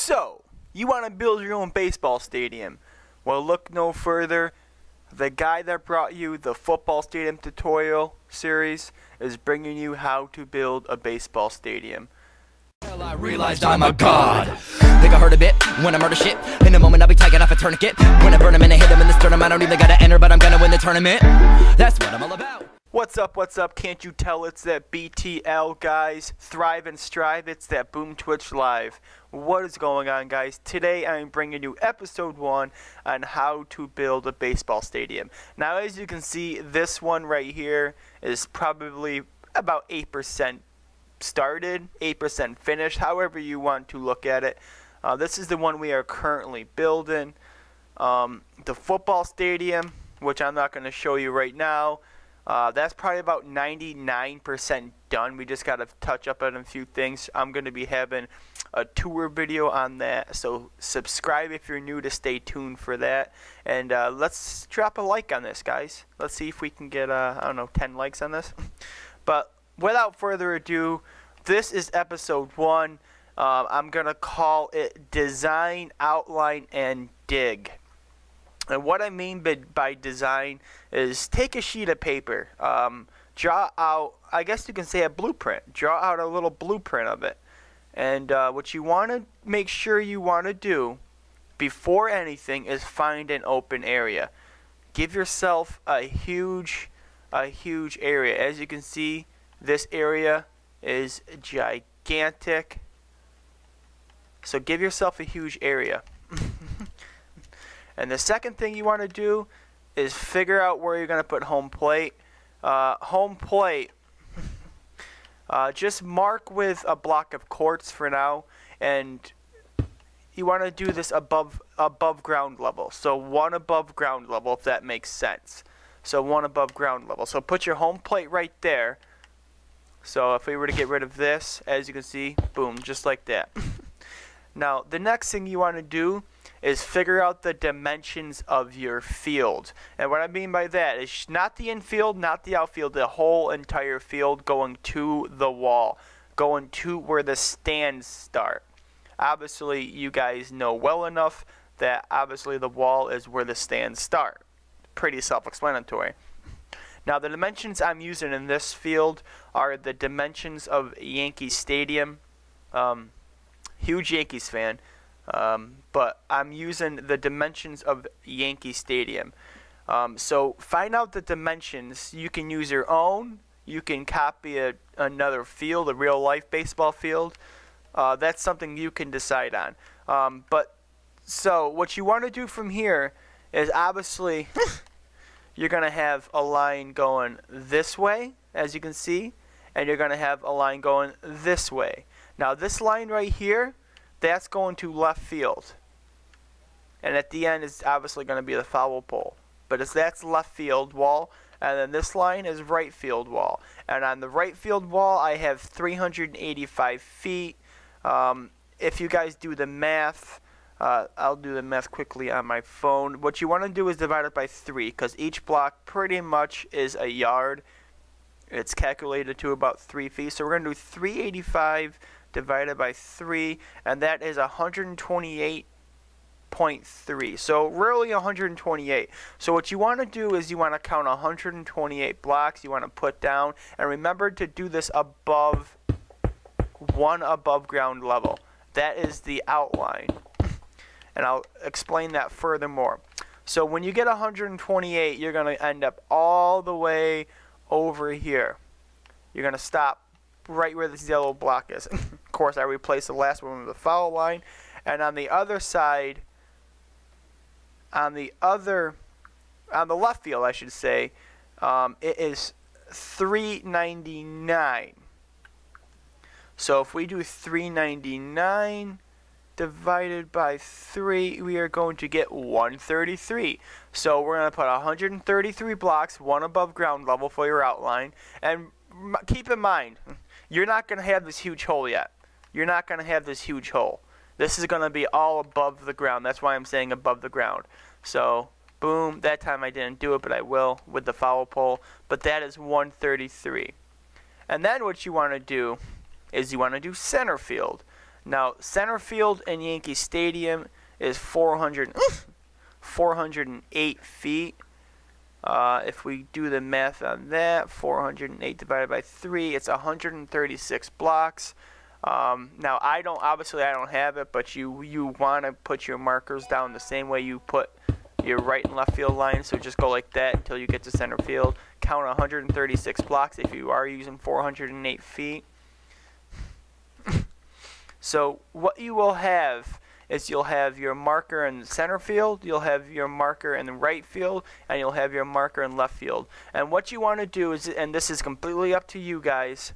So, you want to build your own baseball stadium? Well, look no further. The guy that brought you the football stadium tutorial series is bringing you how to build a baseball stadium. I realized I'm a god. Think I heard a bit when I murder shit. In a moment I'll be taking off a tourniquet. When I burn him and I hit him in the sternum, I don't even gotta enter, but I'm gonna win the tournament. That's what I'm all about. What's up, what's up? Can't you tell it's that BTL, guys? Thrive and strive, it's that Boom Twitch Live. What is going on, guys? Today I'm bringing you episode 1 on how to build a baseball stadium. Now, as you can see, this one right here is probably about 8% started, 8% finished, however you want to look at it. This is the one we are currently building. The football stadium, which I'm not going to show you right now, that's probably about 99% done. We just got to touch up on a few things. I'm going to be having a tour video on that, so subscribe if you're new to stay tuned for that. And let's drop a like on this, guys. Let's see if we can get, I don't know, 10 likes on this. But without further ado, this is episode 1. I'm going to call it Design, Outline, and Dig. And what I mean by design is take a sheet of paper, draw out, I guess you can say a blueprint. Draw out a little blueprint of it. And what you want to make sure you want to do before anything is find an open area. Give yourself a huge area. As you can see, this area is gigantic. So give yourself a huge area. And the second thing you want to do is figure out where you're going to put home plate. Home plate, just mark with a block of quartz for now, and you want to do this above ground level. So one above ground level, if that makes sense. So one above ground level. So put your home plate right there. So if we were to get rid of this, as you can see, boom, just like that. Now, the next thing you want to do is figure out the dimensions of your field. And what I mean by that is not the infield, not the outfield, the whole entire field going to the wall, going to where the stands start. Obviously, you guys know well enough that obviously the wall is where the stands start. Pretty self-explanatory. Now, the dimensions I'm using in this field are the dimensions of Yankee Stadium. Huge Yankees fan. But I'm using the dimensions of Yankee Stadium. So find out the dimensions. You can use your own. You can copy another field, a real life baseball field. That's something you can decide on. So what you want to do from here is obviously you're going to have a line going this way, as you can see, and you're going to have a line going this way. Now this line right here, that's going to left field. And at the end is obviously going to be the foul pole. But that's left field wall. And then this line is right field wall. And on the right field wall, I have 385 feet. If you guys do the math, I'll do the math quickly on my phone. What you want to do is divide it by 3, because each block pretty much is a yard. It's calculated to about 3 feet. So we're going to do 385 divided by 3, and that is 128.3. So really 128. So what you want to do is you want to count 128 blocks you want to put down, and remember to do this above one above ground level. That is the outline, and I'll explain that furthermore. So when you get 128, you're going to end up all the way over here. You're going to stop right where this yellow block is. Of course, I replaced the last one with the foul line. And on the other side, on the left field, I should say, it is 399. So if we do 399 divided by 3, we are going to get 133. So we're going to put 133 blocks, one above ground level for your outline. And keep in mind, you're not going to have this huge hole yet. You're not going to have this huge hole. This is going to be all above the ground. That's why I'm saying above the ground. So, boom. That time I didn't do it, but I will with the foul pole. But that is 133. And then what you want to do is you want to do center field. Now, center field in Yankee Stadium is 408 feet. If we do the math on that, 408 divided by 3, it's 136 blocks. Now, I don't have it, but you want to put your markers down the same way you put your right and left field lines. So just go like that until you get to center field. Count 136 blocks if you are using 408 feet. So what you will have is you'll have your marker in the center field, you'll have your marker in the right field, and you'll have your marker in left field. And what you want to do is, and this is completely up to you guys,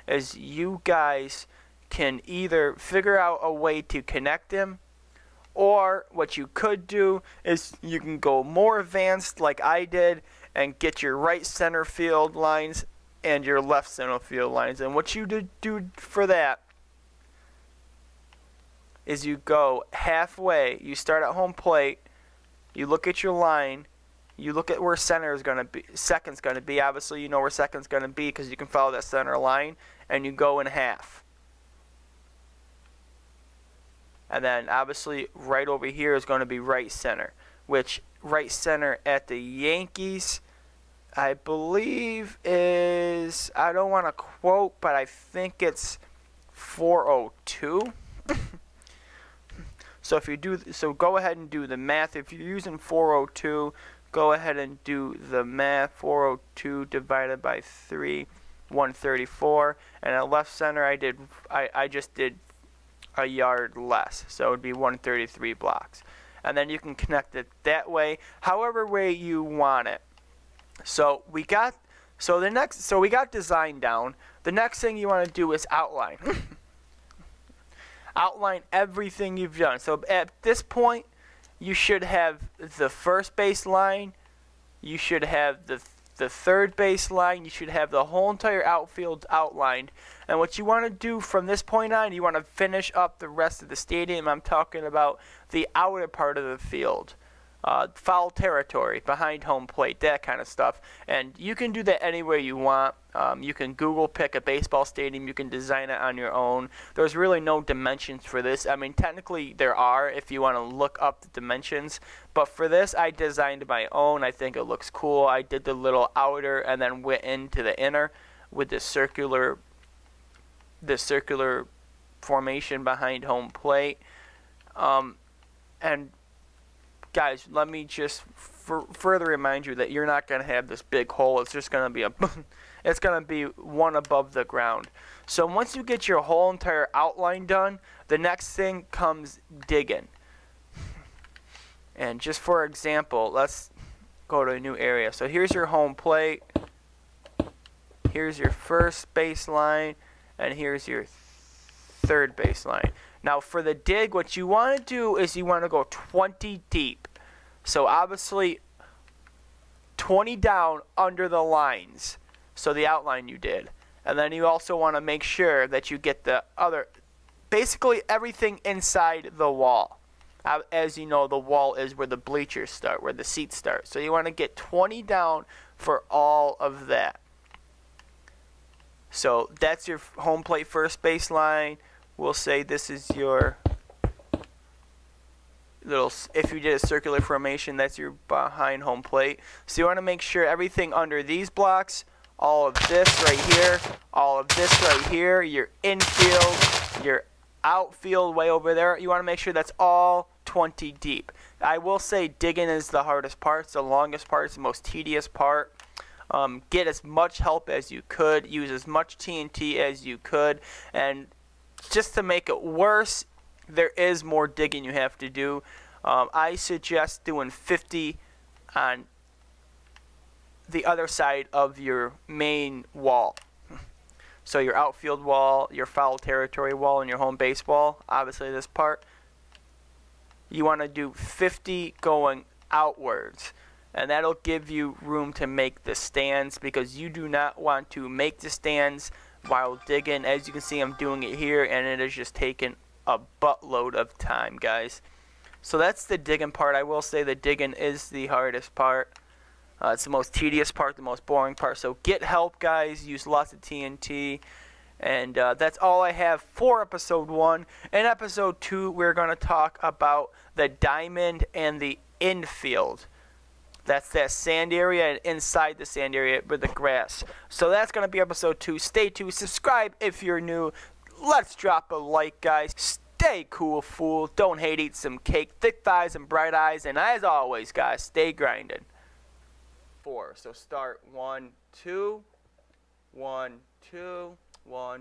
is you guys can either figure out a way to connect them, or what you could do is you can go more advanced like I did and get your right center field lines and your left center field lines. And what you do for that is you go halfway. You start at home plate, you look at your line, you look at where center is going to be, second's going to be. Obviously, you know where second's going to be because you can follow that center line, and you go in half. And then obviously right over here is going to be right center, which right center at the Yankees, I believe is, I don't want to quote, but I think it's 402. So if you do, so go ahead and do the math. If you're using 402, go ahead and do the math. 402 divided by 3, 134. And at left center, I just did a yard less, so it would be 133 blocks. And then you can connect it that way, however way you want it. So we got design down. The next thing you want to do is outline. Outline everything you've done. So at this point, you should have the first base line, you should have the third base line, you should have the whole entire outfield outlined. And what you want to do from this point on, you want to finish up the rest of the stadium. I'm talking about the outer part of the field. Foul territory, behind home plate, that kind of stuff. And you can do that anywhere you want. You can Google pick a baseball stadium. You can design it on your own. There's really no dimensions for this. I mean, technically there are if you want to look up the dimensions. But for this, I designed my own. I think it looks cool. I did the little outer and then went into the inner with the circular formation behind home plate. And guys, let me just further remind you that you're not going to have this big hole. It's just going to be it's going to be one above the ground. So once you get your whole entire outline done, the next thing comes digging. And just for example, let's go to a new area. So here's your home plate. Here's your first baseline, and here's your third baseline. Now for the dig, what you want to do is you want to go 20 deep. So obviously 20 down under the lines, so the outline you did. And then you also want to make sure that you get the other, basically everything inside the wall. As you know, the wall is where the bleachers start, where the seats start. So you want to get 20 down for all of that. So that's your home plate first baseline. We'll say this is your little, if you did a circular formation, that's your behind home plate. So you want to make sure everything under these blocks, all of this right here, all of this right here, your infield, your outfield way over there, you want to make sure that's all 20 deep. I will say digging is the hardest part. It's the longest part. It's the most tedious part. Get as much help as you could. Use as much TNT as you could. And just to make it worse, there is more digging you have to do. I suggest doing 50 on the other side of your main wall. So your outfield wall, your foul territory wall, and your home base wall, obviously this part, you want to do 50 going outwards. And that'll give you room to make the stands, because you do not want to make the stands while digging. As you can see, I'm doing it here, and it is just taking a buttload of time, guys. So that's the digging part. I will say the digging is the hardest part. It's the most tedious part, the most boring part. So get help, guys. Use lots of TNT. And that's all I have for episode 1. In episode 2, we're going to talk about the diamond and the infield. That's that sand area, and inside the sand area with the grass. So that's going to be episode 2. Stay tuned. Subscribe if you're new. Let's drop a like, guys. Stay cool, fool. Don't hate, eat some cake. Thick thighs and bright eyes. And as always, guys, stay grinding. 4. So start 1, 2, 1, 2, 1.